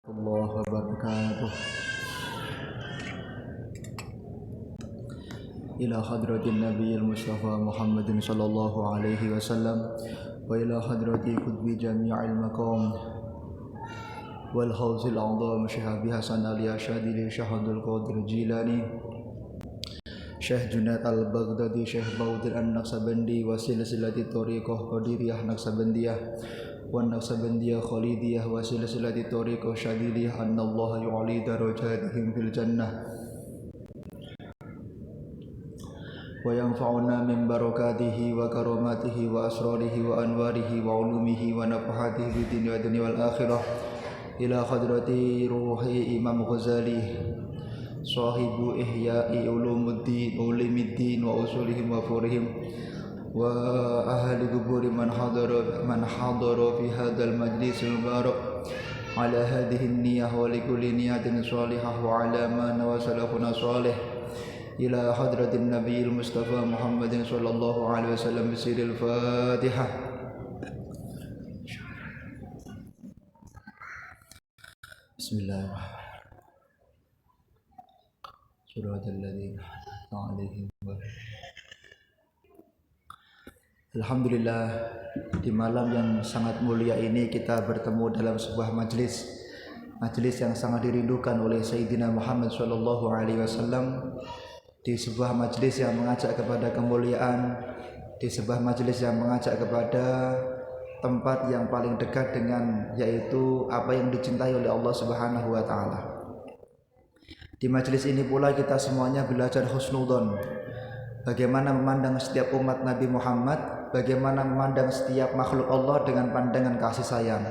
الله وبركاته إلى حضرة النبي المصطفى محمد صلى الله عليه وسلم وإلى حضرة قطب جميع المقام والحوض الأعظم شيخ أبي حسن علي الشاذلي شيخ عبد القادر الجيلاني شيخ جنيد البغدادي شيخ باودر النقشبندي وسلسلة طريقة قديرية نقشبندية والنقشبندية خالدية وسلسلة طريقة شاذلية أن الله يعلي درجاتهم في الجنة وينفعنا من بركاته وكراماته وأسراره وأنواره وعلومه ونفحاته في الدنيا والآخرة إلى حضرة روح إمام غزالي صاحب إحياء علوم الدين وأصولهم وفورهم وأهل قبور من حضر في هذا المجلس المبارك على هذه النية ولكل نية صالحة وعلى ما نوى سلفنا صالح إلى حضرة النبي المصطفى محمد صلى الله عليه وسلم بسر الفاتحة. بسم الله الرحمن الرحيم. صراط الذين أنعمت عليهم. Alhamdulillah, di malam yang sangat mulia ini kita bertemu dalam sebuah majelis yang sangat dirindukan oleh Sayyidina Muhammad sallallahu alaihi wasallam, di sebuah majelis yang mengajak kepada kemuliaan, di sebuah majelis yang mengajak kepada tempat yang paling dekat dengan, yaitu apa yang dicintai oleh Allah Subhanahu wa taala. Di majelis ini pula kita semuanya belajar husnudzon, bagaimana memandang setiap umat Nabi Muhammad, bagaimana memandang setiap makhluk Allah dengan pandangan kasih sayang,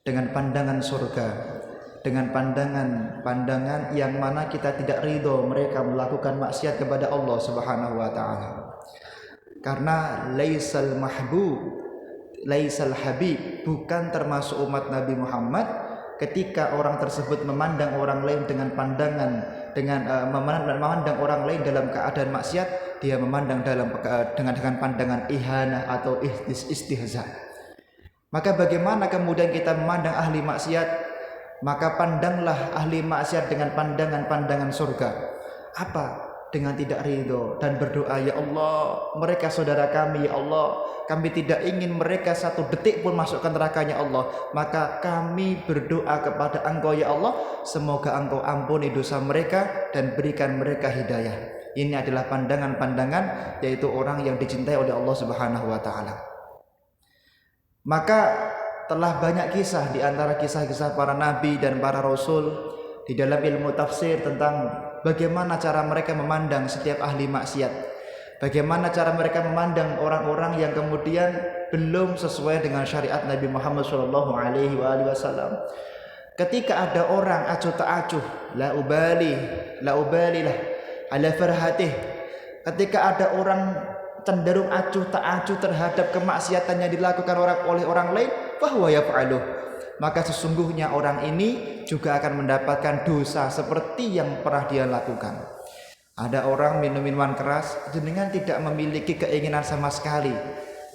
dengan pandangan surga, dengan pandangan yang mana kita tidak ridho mereka melakukan maksiat kepada Allah Subhanahu wa taala. Karena laisal habib, bukan termasuk umat Nabi Muhammad ketika orang tersebut memandang orang lain dengan memandang orang lain dalam keadaan maksiat, dia memandang dengan pandangan ihana atau istihza. Maka bagaimana kemudian kita memandang ahli maksiat? Maka pandanglah ahli maksiat dengan pandangan surga. Apa? Dengan tidak ridho dan berdoa, ya Allah, mereka saudara kami, ya Allah, kami tidak ingin mereka satu detik pun masukkan nerakanya Allah. Maka kami berdoa kepada Engkau, ya Allah, semoga Engkau ampuni dosa mereka dan berikan mereka hidayah. Ini adalah pandangan-pandangan, yaitu orang yang dicintai oleh Allah Subhanahu wa taala. Maka telah banyak kisah di antara kisah-kisah para nabi dan para rasul di dalam ilmu tafsir tentang bagaimana cara mereka memandang setiap ahli maksiat, bagaimana cara mereka memandang orang-orang yang kemudian belum sesuai dengan syariat Nabi Muhammad sallallahu alaihi wasallam. Ketika ada orang acuh tak acuh, la ubali lah ala farhatih, ketika ada orang cenderung acuh tak acuh terhadap kemaksiatan yang dilakukan oleh orang lain, fahuwa yaf'aluh, maka sesungguhnya orang ini juga akan mendapatkan dosa seperti yang pernah dia lakukan. Ada orang minum minuman keras, jenengan tidak memiliki keinginan sama sekali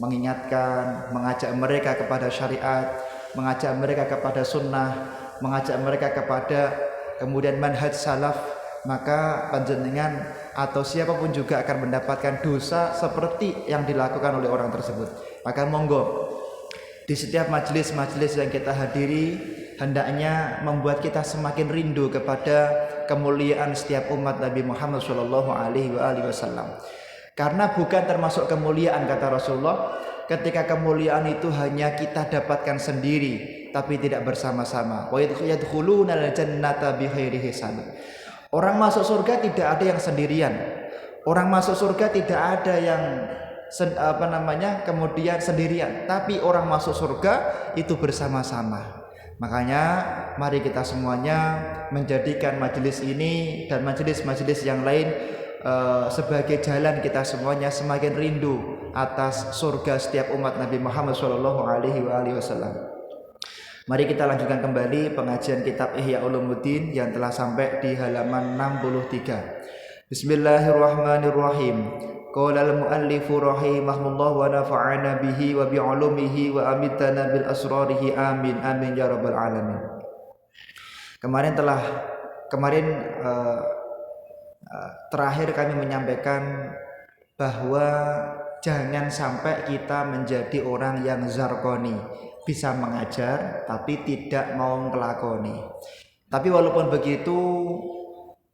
mengingatkan, mengajak mereka kepada syariat, mengajak mereka kepada sunnah, mengajak mereka kepada kemudian manhaj salaf, maka panjenengan atau siapapun juga akan mendapatkan dosa seperti yang dilakukan oleh orang tersebut. Maka monggo, di setiap majelis-majelis yang kita hadiri hendaknya membuat kita semakin rindu kepada kemuliaan setiap umat Nabi Muhammad sallallahu alaihi wasallam. Karena bukan termasuk kemuliaan, kata Rasulullah, ketika kemuliaan itu hanya kita dapatkan sendiri tapi tidak bersama-sama. Wa yadkhulunal jannata bighairi hisab. Orang masuk surga tidak ada yang sendirian. Orang masuk surga tidak ada yang kemudian sendirian, tapi orang masuk surga itu bersama-sama. Makanya mari kita semuanya menjadikan majelis ini dan majelis-majelis yang lain sebagai jalan kita semuanya semakin rindu atas surga setiap umat Nabi Muhammad sallallahu alaihi wasallam. Mari kita lanjutkan kembali pengajian kitab Ihya Ulumuddin yang telah sampai di halaman 63. Bismillahirrahmanirrahim. Qala al-muallifu rahimahullah wa nafa'ana bihi wa bi'ulumihi wa amitana bil asrarihi amin amin ya rabbal alamin. Kemarin terakhir kami menyampaikan bahwa jangan sampai kita menjadi orang yang zarkoni, bisa mengajar tapi tidak mau ngelakoni. Tapi walaupun begitu,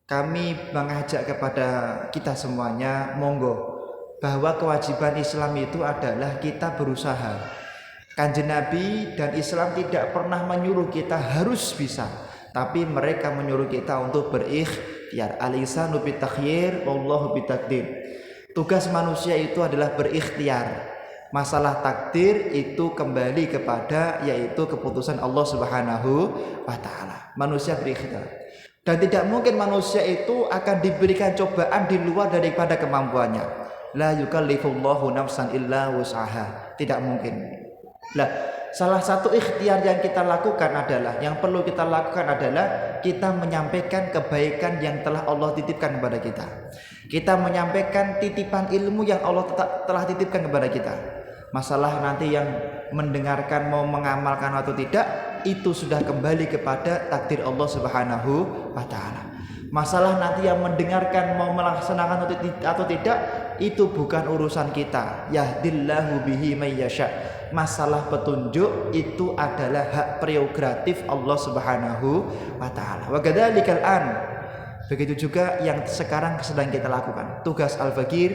kami mengajak kepada kita semuanya, monggo, bahwa kewajiban Islam itu adalah kita berusaha. Kanjeng Nabi dan Islam tidak pernah menyuruh kita harus bisa, tapi mereka menyuruh kita untuk berikhtiar. Al-insanu bitakhyir wallahu bitakdir. Tugas manusia itu adalah berikhtiar. Masalah takdir itu kembali kepada yaitu keputusan Allah Subhanahu wa taala. Manusia berikhtiar. Dan tidak mungkin manusia itu akan diberikan cobaan di luar daripada kemampuannya. La yukallifullahu nafsan illa wus'aha. Tidak mungkin. Lah, salah satu ikhtiar yang kita lakukan adalah, yang perlu kita lakukan adalah kita menyampaikan kebaikan yang telah Allah titipkan kepada kita. Kita menyampaikan titipan ilmu yang Allah telah titipkan kepada kita. Masalah nanti yang mendengarkan mau mengamalkan atau tidak, itu sudah kembali kepada takdir Allah Subhanahu wa taala. Masalah nanti yang mendengarkan mau melaksanakan atau tidak, itu bukan urusan kita. Yahdillahu bihi may yasha. Masalah petunjuk itu adalah hak prerogatif Allah Subhanahu wa taala. Wa kadzalikal an. Begitu juga yang sekarang sedang kita lakukan. Tugas Al-Fakir,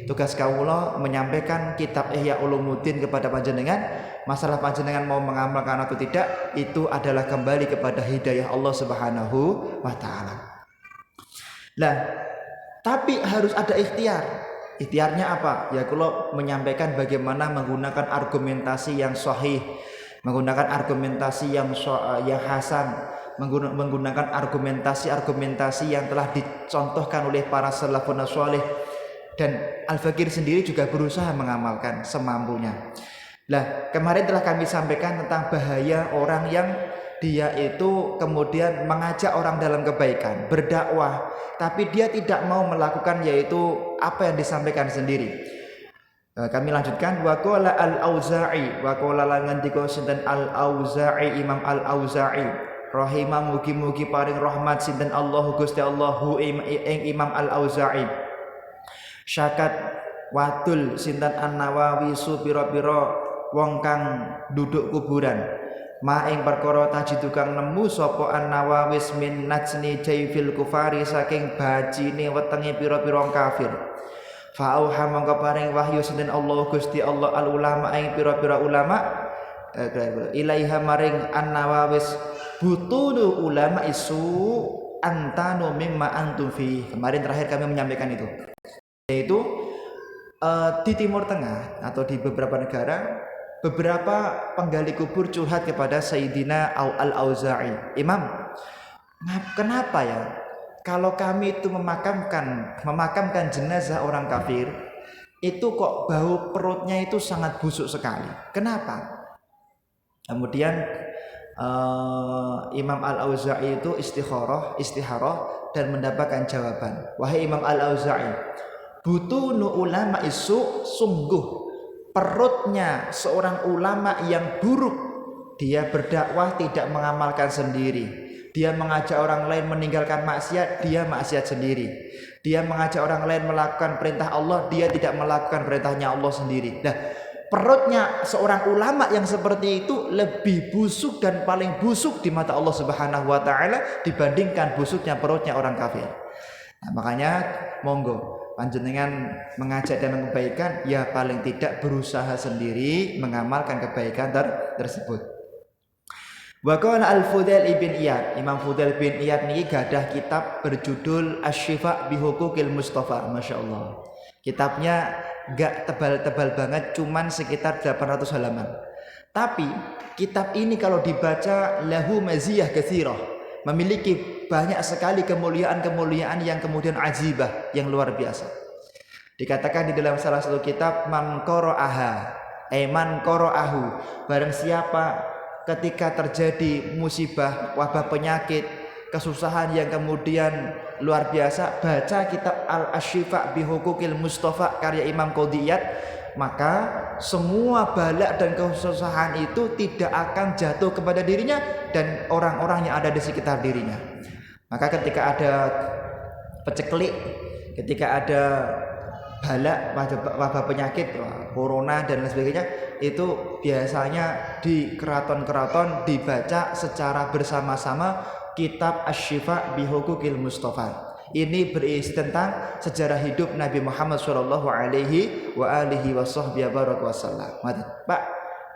tugas kaula menyampaikan kitab Ihya Ulumuddin kepada panjenengan. Masalah panjenengan mau mengamalkan atau tidak, itu adalah kembali kepada hidayah Allah Subhanahu wa taala. Nah, tapi harus ada ikhtiar. Ikhtiarnya apa? Ya kalau menyampaikan bagaimana menggunakan argumentasi yang sahih, menggunakan argumentasi yang hasan, menggunakan argumentasi yang telah dicontohkan oleh para salafun salih, dan Al-Fakir sendiri juga berusaha mengamalkan semampunya. Nah, kemarin telah kami sampaikan tentang bahaya orang yang dia itu kemudian mengajak orang dalam kebaikan, berdakwah, tapi dia tidak mau melakukan yaitu apa yang disampaikan sendiri. Kami lanjutkan, wa qala al-Auza'i, wa qala langan dika sinten al-Auza'i, Imam al-Auza'i rahimah mugi-mugi paring rahmat sinten Allah Gusti Allahu ing Imam al-Auza'i. Syakat wadul sinten An-Nawawi supira-pira wong kang duduk kuburan. Ma ing perkara tajidu kang nemu sapa An-Nawawi min najni jaifil kufari saking bajine wetenge pira-pira kafir. Fa auha mongko paring wahyu sinten Allah Gusti Allah al ulama ing pira-pira ulama ilaiha maring An-Nawawi butulu ulama isu antanu mimma antum fi. Kemarin terakhir kami menyampaikan itu, yaitu di Timur Tengah atau di beberapa negara, beberapa penggali kubur curhat kepada Sayyidina Al-Auza'i, Imam, kenapa ya kalau kami itu memakamkan jenazah orang kafir itu kok bau perutnya itu sangat busuk sekali, kenapa? Kemudian Imam Al-Auza'i itu istikharah dan mendapatkan jawaban, wahai Imam Al-Auza'i, butunu ulama isu, sungguh perutnya seorang ulama yang buruk. Dia berdakwah tidak mengamalkan sendiri, dia mengajak orang lain meninggalkan maksiat, dia maksiat sendiri. Dia mengajak orang lain melakukan perintah Allah, dia tidak melakukan perintahnya Allah sendiri. Nah, perutnya seorang ulama yang seperti itu lebih busuk dan paling busuk di mata Allah Subhanahu wa taala dibandingkan busuknya perutnya orang kafir. Nah, makanya monggo panjenengan mengajak dalam kebaikan, ya paling tidak berusaha sendiri mengamalkan kebaikan tersebut. Wa qala al-Fudail bin Iyad, Imam Fudail bin Iyad niki gadah kitab berjudul Asy-Syifa bi Huquqil Mustafa. Masyaallah. Kitabnya enggak tebal-tebal banget, cuman sekitar 800 halaman. Tapi kitab ini kalau dibaca lahu maziyah katsirah, memiliki banyak sekali kemuliaan-kemuliaan yang kemudian ajibah, yang luar biasa. Dikatakan di dalam salah satu kitab, man qara'ahu, barang siapa ketika terjadi musibah, wabah penyakit, kesusahan yang kemudian luar biasa, baca kitab Al-Asy-Syifa bi Huquqil Mustafa karya Imam Qadhi Iyad, maka semua bala dan kesusahan itu tidak akan jatuh kepada dirinya dan orang-orang yang ada di sekitar dirinya. Maka ketika ada peceklik, ketika ada bala, wabah penyakit, corona dan lain sebagainya, itu biasanya di keraton-keraton dibaca secara bersama-sama kitab Asy-Syifa bi Huquqil Mustafa. Ini berisi tentang sejarah hidup Nabi Muhammad sallallahu alaihi wasallam. Pak,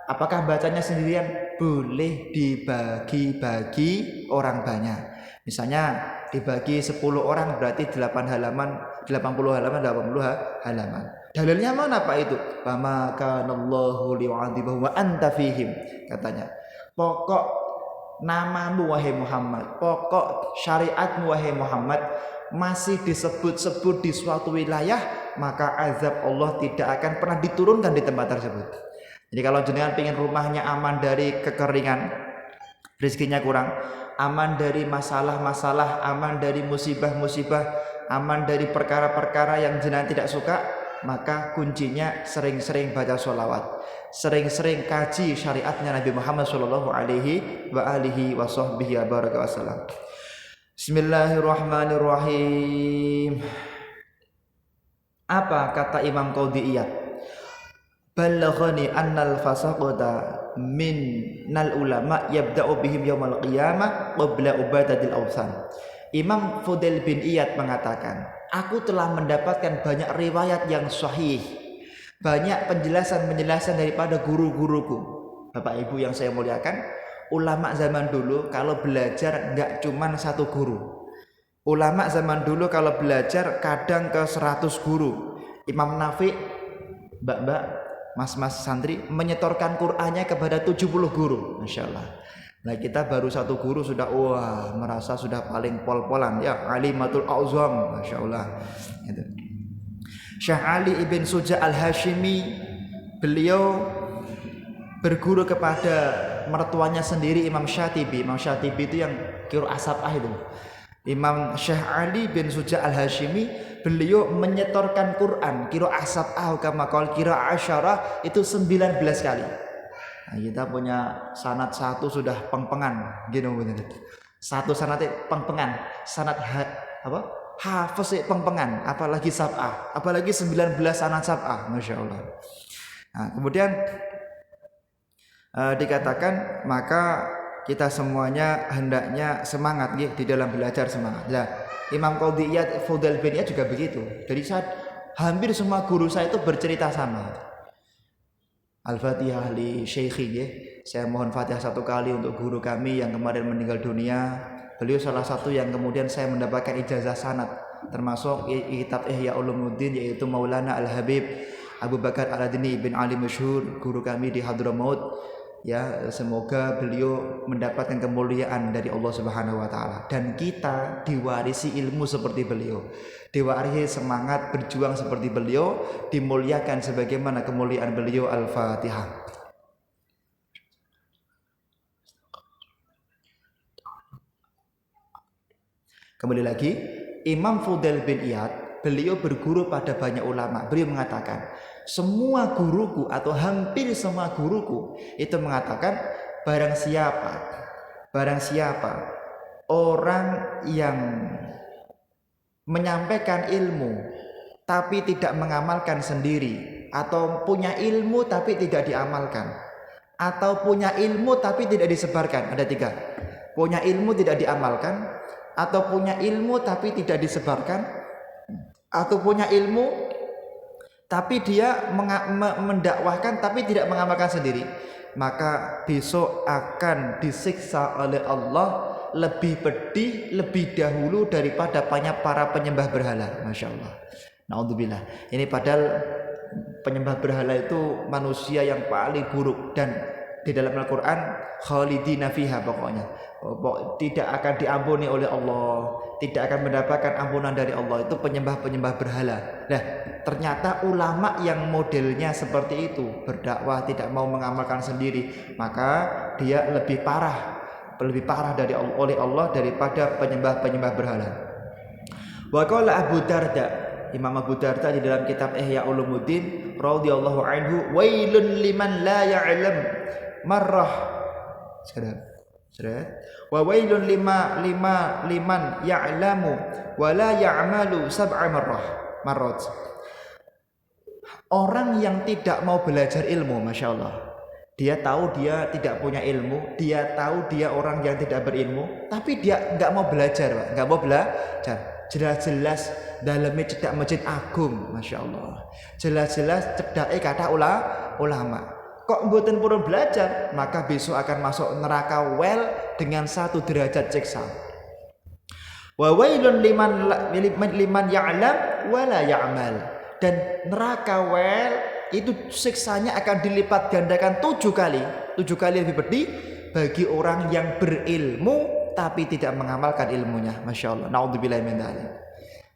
apakah bacanya sendirian? Boleh dibagi-bagi orang banyak. Misalnya dibagi 10 orang berarti 8 halaman, 80 halaman. Dalilnya mana Pak itu? Wa ma kanallahu li'adzibahum wa anta fihim, katanya. Pokok namamu wahai Muhammad, pokok syariatmu wahai Muhammad masih disebut-sebut di suatu wilayah, maka azab Allah tidak akan pernah diturunkan di tempat tersebut. Jadi kalau jenengan ingin rumahnya aman dari kekeringan, rezekinya kurang, aman dari masalah-masalah, aman dari musibah-musibah, aman dari perkara-perkara yang jenengan tidak suka, maka kuncinya sering-sering baca sholawat, sering-sering kaji syariatnya Nabi Muhammad sallallahu alaihi wasallam. Bismillahirrahmanirrahim. Apa kata Imam Qadhi'iyad? Balaghani annal fasaqata minnal ulama yabda'u bihim yaumal qiyamah qabla ubadatil awsan. Imam Fudail bin Iyad mengatakan, aku telah mendapatkan banyak riwayat yang sahih, banyak penjelasan-penjelasan daripada guru-guruku. Bapak Ibu yang saya muliakan, ulama zaman dulu kalau belajar enggak cuma satu guru. Ulama zaman dulu kalau belajar kadang ke 100 guru. Imam Nafi, mbak-mbak, mas-mas santri menyetorkan Qur'annya kepada 70 guru. Masya Allah. Nah kita baru satu guru sudah merasa sudah paling pol-polan ya, alimatul a'zam, Masya Allah. Syekh Ali ibn Suja al-Hashimi, beliau berguru kepada mertuanya sendiri Imam Syatibi. Imam Syatibi itu yang qiraah sab'ah itu. Imam Syekh Ali bin Suja al-Hashimi, beliau menyetorkan Quran qiraah sab'ah kama qala qiraah asyarah itu 19 kali. Nah, kita punya sanad satu sudah peng-pengan gitu bener. Satu sanad peng-pengan, sanad hafiz peng-pengan, apalagi sab'ah, apalagi 19 sanad sab'ah, Masya Allah. Nah, kemudian dikatakan maka kita semuanya hendaknya semangat di dalam belajar, semangat. Nah, Imam Qadhi'iyad Fudail bin Iyad juga begitu. Jadi hampir semua guru saya itu bercerita sama. Al-Fatihah li Syekhi, saya mohon Fatihah satu kali untuk guru kami yang kemarin meninggal dunia. Beliau salah satu yang kemudian saya mendapatkan ijazah sanad, termasuk kitab Ihya Ulumuddin, yaitu Maulana Al-Habib Abu Bakar Al-Adni bin Ali Masyhur, guru kami di Hadramaut. Ya, semoga beliau mendapatkan kemuliaan dari Allah Subhanahu wa taala dan kita diwarisi ilmu seperti beliau, diwarisi semangat berjuang seperti beliau, dimuliakan sebagaimana kemuliaan beliau. Al-Fatihah. Kembali lagi, Imam Fudail bin Iyad, beliau berguru pada banyak ulama. Beliau mengatakan, semua guruku atau hampir semua guruku itu mengatakan, barang siapa orang yang menyampaikan ilmu tapi tidak mengamalkan sendiri, atau punya ilmu tapi tidak diamalkan, atau punya ilmu tapi tidak disebarkan, ada 3. Punya ilmu tidak diamalkan, atau punya ilmu tapi tidak disebarkan, atau punya ilmu tapi dia mendakwahkan tapi tidak mengamalkan sendiri, maka besok akan disiksa oleh Allah lebih pedih, lebih dahulu daripada para penyembah berhala. Masya Allah. Naudzubillah. Ini padahal penyembah berhala itu manusia yang paling buruk, dan di dalam Al-Quran khalidina fiha, pokoknya tidak akan diampuni oleh Allah, tidak akan mendapatkan ampunan dari Allah. Itu penyembah-penyembah berhala. Nah, ternyata ulama yang modelnya seperti itu, berdakwah tidak mau mengamalkan sendiri, maka dia lebih parah oleh Allah daripada penyembah-penyembah berhala. Wa qala Abu Darda, Imam Abu Darda di dalam kitab Ihya Ulumuddin radhiyallahu anhu, wailun liman la ya'lam marrah. Wa wailun liman ya'lamu wa la ya'malu sab'a marrat. Orang yang tidak mau belajar ilmu, Masya Allah, dia tahu dia tidak punya ilmu, dia tahu dia orang yang tidak berilmu, tapi dia nggak mau belajar, Pak. Nggak mau belajar. Jelas-jelas dalamnya cedak masjid agung, Masya Allah. Jelas-jelas cedaknya kata ulama. Kok mboten purun belajar, maka besok akan masuk neraka wel dengan 1 derajat siksa. Wa wailun liman ya'lam wa la ya'mal. Dan neraka wel itu siksanya akan dilipat gandakan 7 kali. 7 kali lebih pedih bagi orang yang berilmu tapi tidak mengamalkan ilmunya. Masya Allah. Na'udzubillahi min dzalik.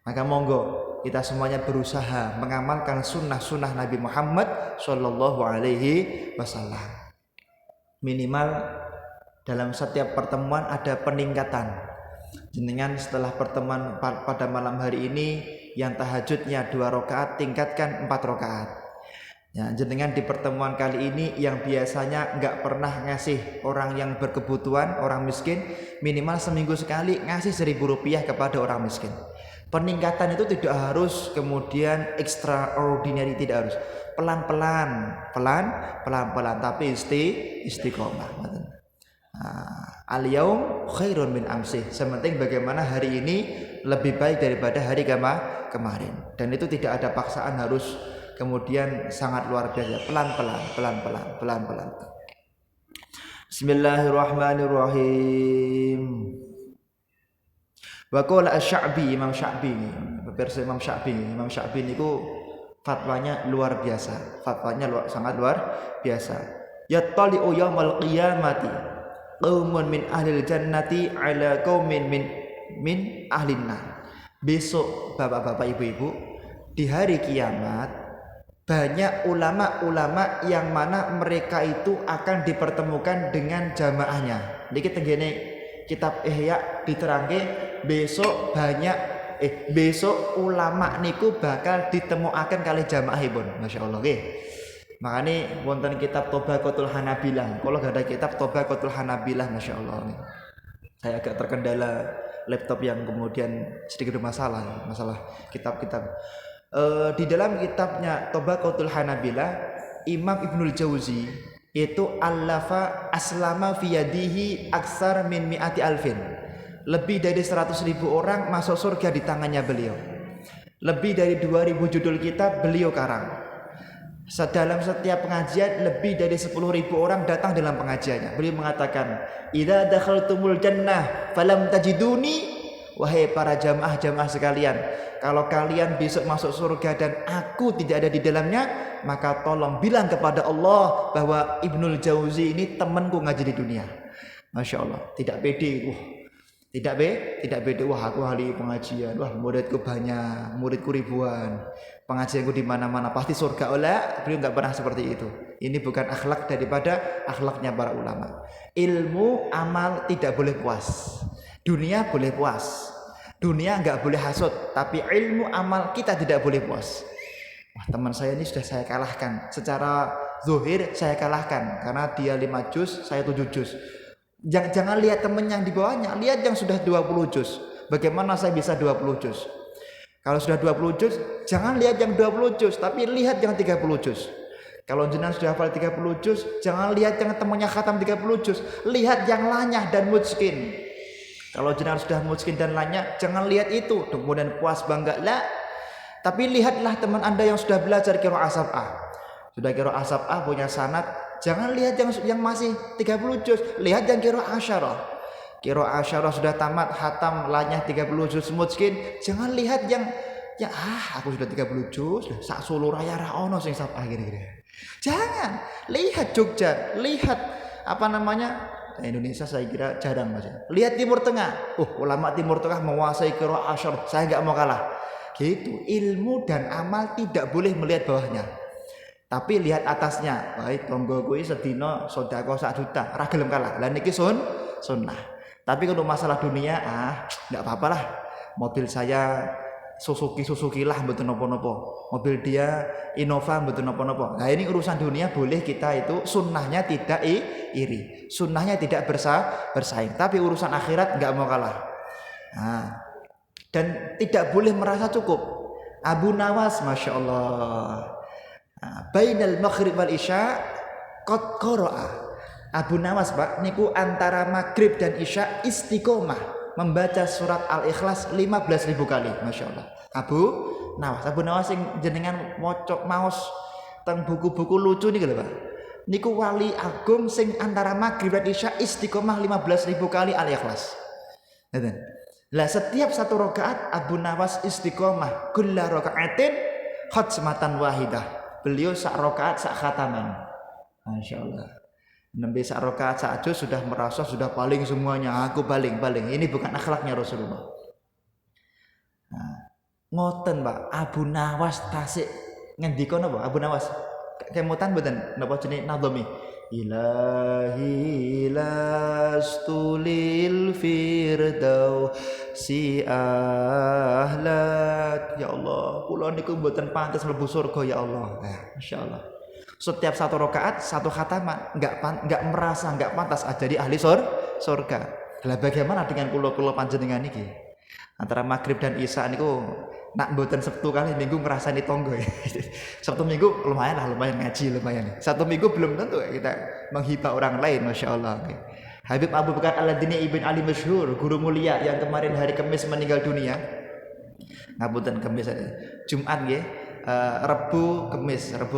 Maka monggo kita semuanya berusaha mengamalkan sunnah-sunnah Nabi Muhammad Sallallahu Alaihi Wasallam. Minimal dalam setiap pertemuan ada peningkatan. Jenengan setelah pertemuan pada malam hari ini yang tahajudnya 2 rakaat tingkatkan 4 rakaat. Ya, jenengan di pertemuan kali ini yang biasanya nggak pernah ngasih orang yang berkebutuhan, orang miskin, minimal seminggu sekali ngasih Rp1.000 kepada orang miskin. Peningkatan itu tidak harus kemudian extraordinary, tidak harus pelan-pelan, tapi istiqomah. Al-yaum khairun min amsih. Sementing bagaimana hari ini lebih baik daripada hari kemarin. Dan itu tidak ada paksaan harus kemudian sangat luar biasa. Pelan-pelan. Bismillahirrahmanirrahim. Wa qala Asy-Sya'bi, Imam Sya'bi ini, versi Imam Sya'bi niku fatwanya luar biasa. Sangat luar biasa. Yattali'u yaumal qiyamati qaumun min ahlil jannati ala qaumin min ahlin nar. Besok Bapak-bapak, Ibu-ibu, di hari kiamat banyak ulama-ulama yang mana mereka itu akan dipertemukan dengan jamaahnya. Niki tenggene kitab Ihya diterangke besok ulama niku bakal ditemuaken kali jamaahipun. Masya Allah nggih. Makane wonten kitab Tobaqatul Hanabilah. Kalau gak ada kitab Tobaqatul Hanabilah, Masya Allah. Saya agak terkendala laptop yang kemudian sedikit bermasalah, masalah kitab-kitab. Di dalam kitabnya Tobaqatul Hanabilah, Imam Ibnul Jauzi itu allafa aslama fi yadihi aksar min mi'ati alfin. Lebih dari 100.000 orang masuk surga di tangannya beliau. Lebih dari 2.000 judul kitab beliau karang. Dalam setiap pengajian lebih dari 10.000 orang datang dalam pengajiannya. Beliau mengatakan, "Idza dakhaltumul jannah falam tajiduni." Wahai para jamaah sekalian, kalau kalian besok masuk surga dan aku tidak ada di dalamnya, maka tolong bilang kepada Allah bahwa Ibnul Jauzi ini temanku ngaji di dunia. Masya Allah, tidak pede. Tidak beda. Wah, aku ahli pengajian. Wah, muridku banyak, muridku ribuan. Pengajianku di mana-mana pasti surga. Beliau nggak pernah seperti itu. Ini bukan akhlak daripada akhlaknya para ulama. Ilmu amal tidak boleh puas. Dunia boleh puas. Dunia nggak boleh hasut. Tapi ilmu amal kita tidak boleh puas. Wah, teman saya ini sudah saya kalahkan. Secara zuhir saya kalahkan karena dia 5 juz, saya 7 juz. Jangan lihat teman yang di bawahnya, lihat yang sudah 20 juz. Bagaimana saya bisa 20 juz? Kalau sudah 20 juz, jangan lihat yang 20 juz, tapi lihat yang 30 juz. Kalau jenengan sudah hafal 30 juz, jangan lihat yang temannya khatam 30 juz, lihat yang lanyah dan mutskin. Kalau jenengan sudah mutskin dan lanyah, jangan lihat itu, kemudian puas bangga lah. Tapi lihatlah teman Anda yang sudah belajar qiraah sab'ah. Sudah qiraah sab'ah punya sanad. Jangan lihat yang masih 30 juz, lihat yang qiraah asyarah. Qiraah asyarah sudah tamat, khatam, lanyah 30 juz, mutskin. Jangan lihat yang aku sudah 30 juz, sak Solo raya ra ono sing sab'ah gini-gini. Jangan, lihat Jogja, lihat Indonesia saya kira jarang Mas. Lihat Timur Tengah. Ulama Timur Tengah menguasai qiraah asyarah, saya enggak mau kalah. Gitu, ilmu dan amal tidak boleh melihat bawahnya. Tapi lihat atasnya, baik tonggo kuwi sedina sedekah 1 juta, ra gelem kalah. Lah niki sunnah. Tapi kalau masalah dunia, enggak apa-apalah. Mobil saya Suzuki lah mboten napa-napa. Mobil dia Innova mboten napa-napa. Nah, ini urusan dunia boleh kita itu sunnahnya tidak iri. Sunnahnya tidak bersaing. Tapi urusan akhirat enggak mau kalah. Nah, dan tidak boleh merasa cukup. Abu Nawas Masya Allah. Nah, bainal maghrib wal isya qad qara'a. Abu Nawas Pak niku antara maghrib dan isya istiqomah membaca surat Al-Ikhlas 15.000 kali, Masya Allah. Abu Nawas yang jenengan mocok maos teng buku-buku lucu nih lho Pak. Niku wali agung sing antara maghrib dan isya istiqomah 15.000 kali Al-Ikhlas. Ngeten. Lah setiap satu rakaat Abu Nawas istiqomah kulla rakaatin khatmatan wahidah. Beliau sak rakaat sak khataman. Masya Allah. Nembe sak rakaat sak juz sudah merasa sudah paling semuanya, aku paling. Ini bukan akhlaknya Rasulullah. Nah, ngoten Pak, Abu Nawas tasik ngendika napa Abu Nawas? Kemutan mboten napa jenenge nadhami? Ilahi lastulil firdausi ahlat. Ya Allah, kula niku mboten pantes mlebu surga ya Allah. Nah, masyaallah. Setiap satu rakaat satu khataman enggak merasa enggak pantas jadi ahli surga. Lah bagaimana dengan kula panjenengan niki? Antara maghrib dan isya niku nak mboten Sabtu kali minggu ngrasani tonggo. Sabtu minggu lumayan ngaji lumayan. Satu minggu belum tentu kita menghibah orang lain, Masya Allah. Habib Abu Bakar Al-Adini Ibn Ali Masyhur, guru mulia yang kemarin hari Kamis meninggal dunia. Ngapunten Kamis Jumat nggih. Rebu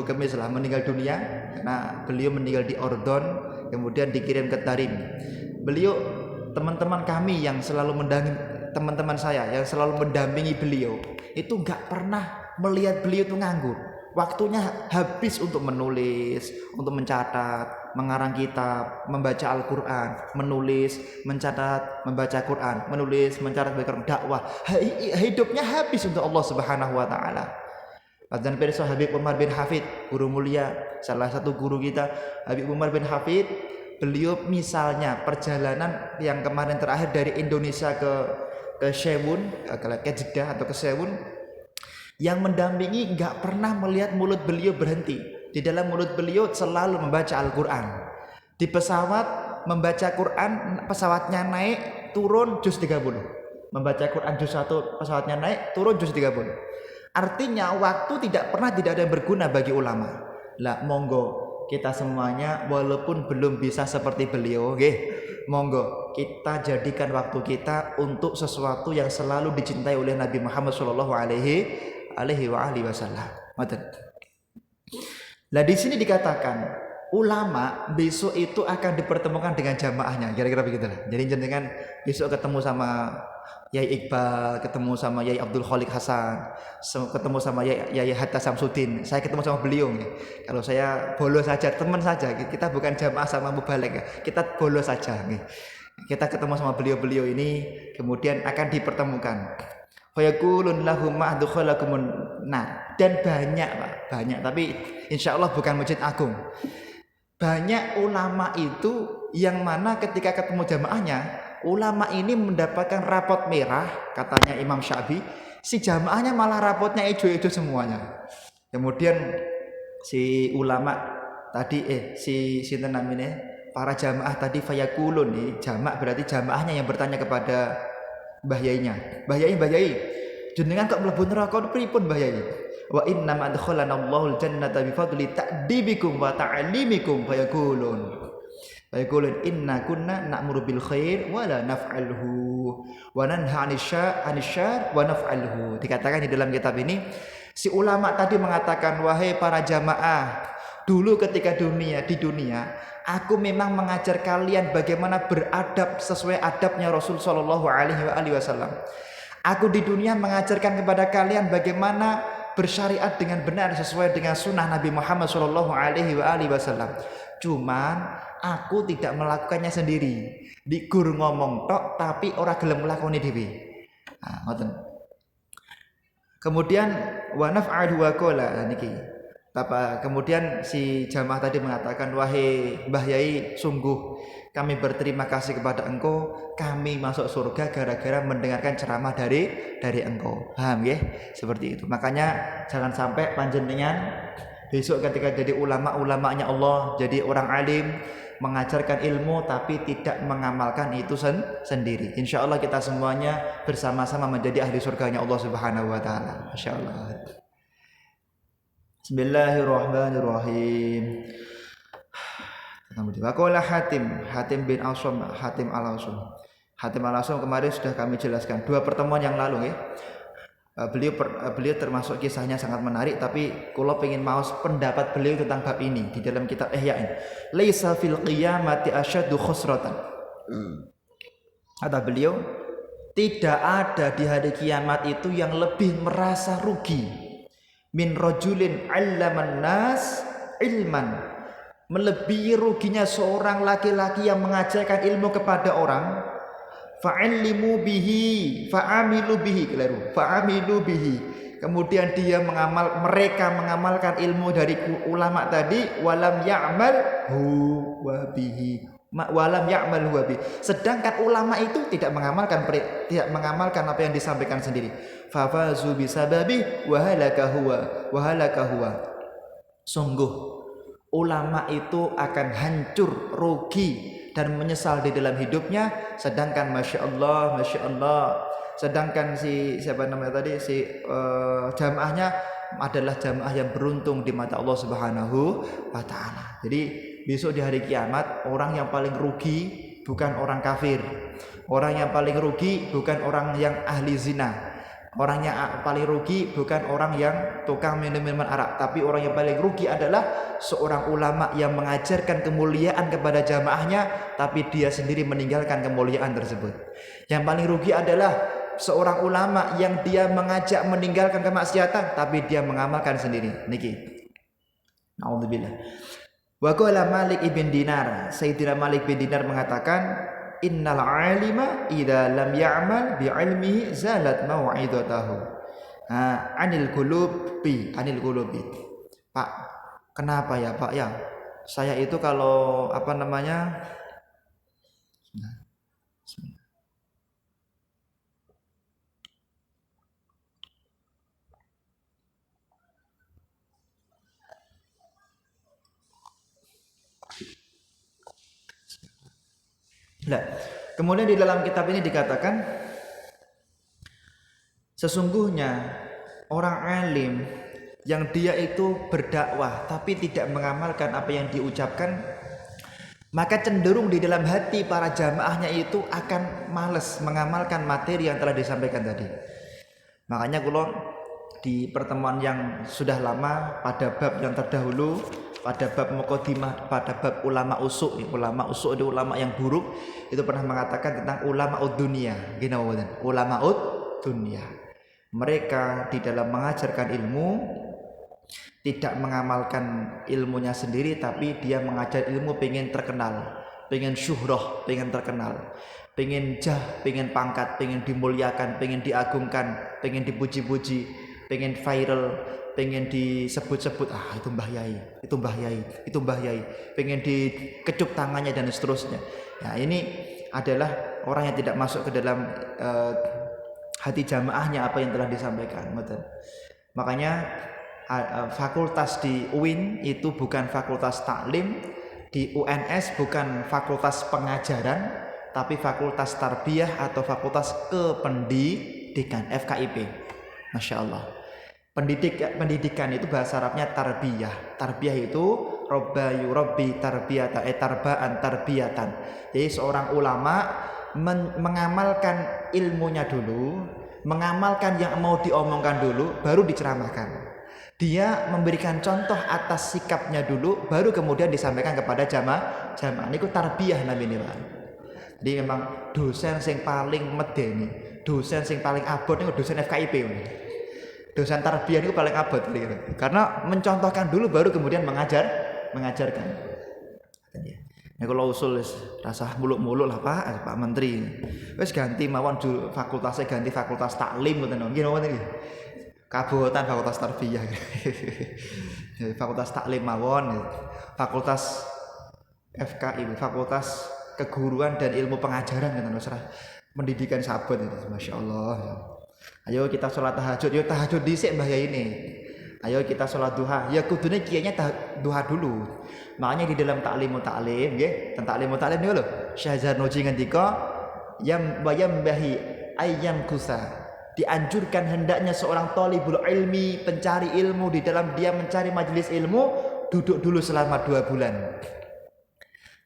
Kemis lah meninggal dunia karena beliau meninggal di Ordon, kemudian dikirim ke Tarim. Beliau teman-teman kami yang selalu mendampingi, teman-teman saya yang selalu mendampingi beliau itu nggak pernah melihat beliau itu nganggur. Waktunya habis untuk menulis, untuk mencatat, mengarang kitab, membaca Al-Quran, menulis, mencatat, membaca Quran, menulis, mencatat, dakwah. Hidupnya habis untuk Allah Subhanahu Wa Taala. Dan pirsa Habib Umar bin Hafid, guru mulia, salah satu guru kita, Habib Umar bin Hafid, beliau misalnya perjalanan yang kemarin terakhir dari Indonesia ke Sewun, ke Jeddah atau ke Sewun, yang mendampingi nggak pernah melihat mulut beliau berhenti. Di dalam mulut beliau selalu membaca Al-Quran. Di pesawat membaca Quran, pesawatnya naik, turun juz 30. Membaca Quran juz 1, pesawatnya naik, turun juz 30. Artinya waktu tidak ada yang berguna bagi ulama. Lah monggo kita semuanya walaupun belum bisa seperti beliau, monggo kita jadikan waktu kita untuk sesuatu yang selalu dicintai oleh Nabi Muhammad sallallahu alaihi wasallam. Lah di sini dikatakan ulama besok itu akan dipertemukan dengan jamaahnya, kira-kira begitulah. Jadi jenengan besok ketemu sama Yai Iqbal, ketemu sama Yai Abdul Khalik Hasan, ketemu sama Yai Hatta Samsudin. Saya ketemu sama beliau nih. Kalau saya bolos saja, teman saja. Kita bukan jamaah sama mubalek, kita bolos saja nih. Kita ketemu sama beliau-beliau ini, kemudian akan dipertemukan. Fayaqulun lahum ma'adkhalakumun. Nah, dan banyak Pak, banyak. Tapi insya Allah bukan masjid agung. Banyak ulama itu yang mana ketika ketemu jamaahnya, ulama ini mendapatkan rapot merah, katanya Imam Syafi'i, si jamaahnya malah rapotnya hijau-hijau semuanya. Kemudian si ulama tadi si namanya para jamaah tadi fayaqulun nih, jamak berarti jamaahnya yang bertanya kepada Mbah Yainya. Mbah Yai, jenengan kok mlebu neraka pripun Mbah Yai? Wa inna ma adkhalana Allahul jannata bi fadli ta'dibikum wa ta'limikum fayaqulun. Fayaqulun inna kunna na'muru bil khair wa la naf'alhu wa nanha 'anil syarr wa naf'alhu. Dikatakan di dalam kitab ini, si ulama tadi mengatakan, wahai para jamaah, dulu ketika di dunia, aku memang mengajar kalian bagaimana beradab sesuai adabnya Rasul sallallahu alaihi wasallam. Aku di dunia mengajarkan kepada kalian bagaimana bersyariat dengan benar sesuai dengan sunnah Nabi Muhammad sallallahu alaihi wasallam. Cuman aku tidak melakukannya sendiri. Di guru ngomong tok tapi ora gelem nglakoni dhewe. Nah, ngoten. Kemudian wa naf'alu wa qala niki. Kemudian si jamaah tadi mengatakan, wahai Mbah Yai, sungguh kami berterima kasih kepada engkau, kami masuk surga gara-gara mendengarkan ceramah dari engkau. Paham ya? Seperti itu. Makanya jangan sampai panjenengan besok ketika jadi ulama-ulamanya Allah, jadi orang alim, mengajarkan ilmu tapi tidak mengamalkan itu sendiri. Insya Allah kita semuanya bersama-sama menjadi ahli surganya Allah Subhanahu wa taala. Masya Allah. Bismillahirrahmanirrahim. Waqala Hatim bin Asam, Hatim Al-Asam kemarin sudah kami jelaskan 2 pertemuan yang lalu ya. Beliau termasuk kisahnya sangat menarik, tapi kalau pengen mau pendapat beliau tentang bab ini di dalam kitab Ihya ini. Laisa fil qiyamati asyaddu khusratan. Kata beliau, tidak ada di hari kiamat itu yang lebih merasa rugi min rajulin 'allaman nas ilman, melebihi ruginya seorang laki-laki yang mengajarkan ilmu kepada orang, fa'allimu bihi fa'amilu bihi, kemudian mereka mengamalkan ilmu dari ulama tadi, walam ya'mal huwa bihi, sedangkan ulama itu tidak mengamalkan apa yang disampaikan sendiri. Fafazu bisababi wa halaka huwa. Sungguh ulama itu akan hancur, rugi dan menyesal di dalam hidupnya, sedangkan masya Allah, sedangkan jamaahnya adalah jamaah yang beruntung di mata Allah Subhanahu wa taala. Jadi besok di hari kiamat, orang yang paling rugi bukan orang kafir, orang yang paling rugi bukan orang yang ahli zina, orang yang paling rugi bukan orang yang tukang minum minuman arak, tapi orang yang paling rugi adalah seorang ulama yang mengajarkan kemuliaan kepada jamaahnya, tapi dia sendiri meninggalkan kemuliaan tersebut. Yang paling rugi adalah seorang ulama yang dia mengajak meninggalkan kemaksiatan, tapi dia mengamalkan sendiri. Niki, naudzubillah. Wa qala Malik ibn Dinar, Sayyidina Malik bin Dinar mengatakan, innal alima idza lam ya'mal bi ilmihi zalat mau'idatahu anil qulubi. Pak, kenapa ya Pak ya, saya itu kalau Nah, kemudian di dalam kitab ini dikatakan, sesungguhnya orang alim yang dia itu berdakwah tapi tidak mengamalkan apa yang diucapkan, maka cenderung di dalam hati para jamaahnya itu akan malas mengamalkan materi yang telah disampaikan tadi. Makanya kalau di pertemuan yang sudah lama pada bab yang terdahulu, pada bab muqaddimah, pada bab ulama usuk itu ulama yang buruk, itu pernah mengatakan tentang ulama dunia. Ulama dunia, mereka di dalam mengajarkan ilmu tidak mengamalkan ilmunya sendiri, tapi dia mengajar ilmu pengen terkenal, pengen syuhrah, pengen terkenal, pengen jah, pengen pangkat, pengen dimuliakan, pengen diagungkan, pengen dipuji-puji, pengen viral, pengen disebut-sebut, itu Mbah Yai, pengen dikecup tangannya dan seterusnya. Nah, ini adalah orang yang tidak masuk ke dalam hati jamaahnya apa yang telah disampaikan. Makanya fakultas di UIN itu bukan fakultas taklim, di UNS bukan fakultas pengajaran, tapi fakultas tarbiyah atau fakultas kependidikan, FKIP. Masya Allah. Pendidikan itu bahasa Arabnya tarbiyah. Tarbiyah itu robba yurabbi tarbiyatan, tarbaan tarbiyatan. Jadi seorang ulama mengamalkan ilmunya dulu, mengamalkan yang mau diomongkan dulu, baru diceramahkan. Dia memberikan contoh atas sikapnya dulu, baru kemudian disampaikan kepada jamaah. Ini tarbiyah namanya, Pak. Jadi memang dosen yang paling medeni, dosen yang paling abot itu dosen FKIP. Dosen tarbiyah itu paling abot, karena mencontohkan dulu baru kemudian mengajarkan. Ya kalau usul rasa muluk-muluk lah Pak Menteri. Wes ganti mawon fakultasnya, ganti fakultas taklim ngoten nggih. Kabotan fakultas tarbiyah. Fakultas taklim mawon. Fakultas FKI, fakultas keguruan dan ilmu pengajaran kan pendidikan sahabat itu, masya Allah. Ayo kita sholat tahajud, yuk tahajud dhisik mbah ya ini. Ayo kita sholat duha, ya kudune kiainya duha dulu. Makanya di dalam taklim nggih, taklim niku lho, Syekh Zarnuji ngendika yam bayam bahi ayam kusa. Dianjurkan hendaknya seorang thalibul ilmi, pencari ilmu, di dalam dia mencari majelis ilmu, duduk dulu selama 2 bulan.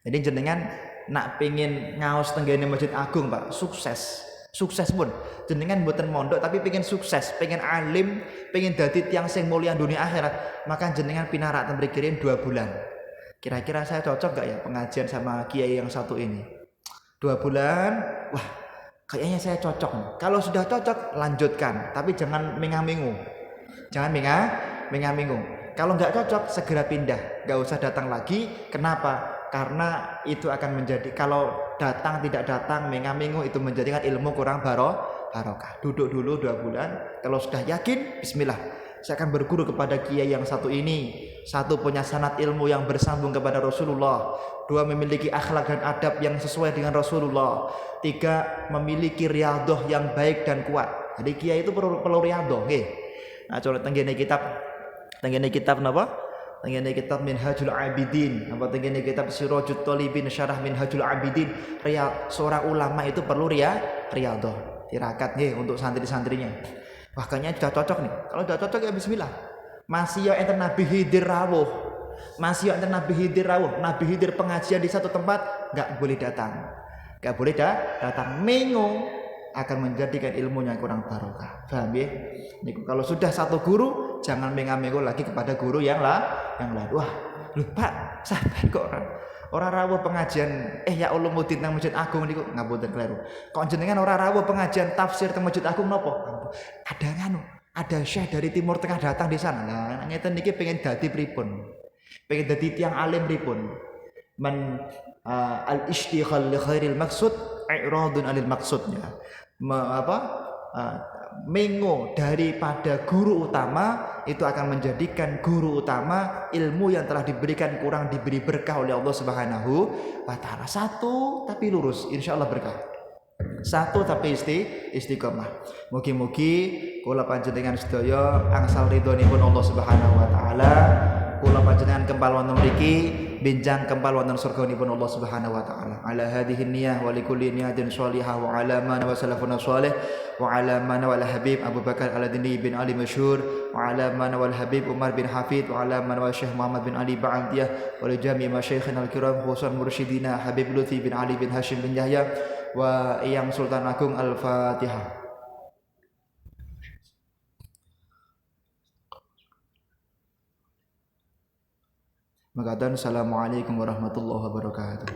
Jadi jenengan nak pengen ngaos tenggene Masjid Agung Pak, sukses pun jenengan mboten mondok tapi pengen sukses, pengen alim, pengen dadi tiyang sing mulia dunia akhirat, maka jenengan pinarak ten mriki 2 bulan. Kira-kira saya cocok gak ya pengajian sama kiai yang satu ini? 2 bulan, wah kayaknya saya cocok. Kalau sudah cocok lanjutkan, tapi jangan mengamingu. Jangan mengamingu. Kalau nggak cocok segera pindah, nggak usah datang lagi. Kenapa? Karena itu akan menjadi, kalau datang tidak datang mengamingu itu menjadikan ilmu kurang barokah. Duduk dulu 2 bulan. Kalau sudah yakin, bismillah, saya akan berguru kepada kiai yang satu ini. 1 punya sanad ilmu yang bersambung kepada Rasulullah. 2 memiliki akhlak dan adab yang sesuai dengan Rasulullah. 3 memiliki riyadhah yang baik dan kuat. Jadi kiai itu perlu riyadhah nggih. Nah, coba tenggene kitab napa? Tenggene kitab Minhajul Abidin, apa tenggene kitab Sirajut Thalibin Syarah Minhajul Abidin, seorang ulama itu perlu riyadhah, tirakat nggih untuk santri-santrinya. Wah kayaknya sudah cocok nih. Kalau sudah cocok ya bismillah. Masih ya enten Nabi Khidir rawuh. Nabi Khidir pengajian di satu tempat enggak boleh datang. Enggak boleh datang. Mengo akan menjadikan ilmunya kurang barokah. Paham ya? Niku kalau sudah satu guru jangan mengambil lagi kepada guru yang lain. Wah, lho Pak, sabar kok ora rawuh pengajian ya ulumuddin nang Masjid Agung niku ngapunten kleru. Kok jenengan ora rawuh pengajian tafsir teng Masjid Agung napa? Ada syekh dari Timur Tengah datang di sana. Nah, ngeten niki pengen dadi pripun? Pengen dadi tiyang alim pripun? Man al-istighal li khairil maqsud i'radun anil maqsudnya. Mengo daripada guru utama itu akan menjadikan guru utama ilmu yang telah diberikan kurang diberi berkah oleh Allah Subhanahu wa taala. 1 tapi lurus, insyaallah berkah. 1 tapi istiqomah. Mugi-mugi kula panjenengan sedaya angsal ridhonipun Allah Subhanahu wa taala. Kula panjenengan kempal wonten mriki benjang kempal wonten surganipun Allah Subhanahu wa taala. Ala hadhihi niyyah wa likulli niyatin shalihah wa ala man wa salafuna shalih wa ala man wal habib Abu Bakar Al-Adini bin Ali Masyhur wa ala man wal habib Umar bin Hafid wa ala man wa Syekh Muhammad bin Ali Ba'diyah wa li jami' masyayikhina al-kiram khususan mursyidina Habib Lutfi bin Ali bin Hashim bin Yahya wa Yang Sultan Agung. Al-Fatihah. Magatan, assalamualaikum warahmatullahi wabarakatuh.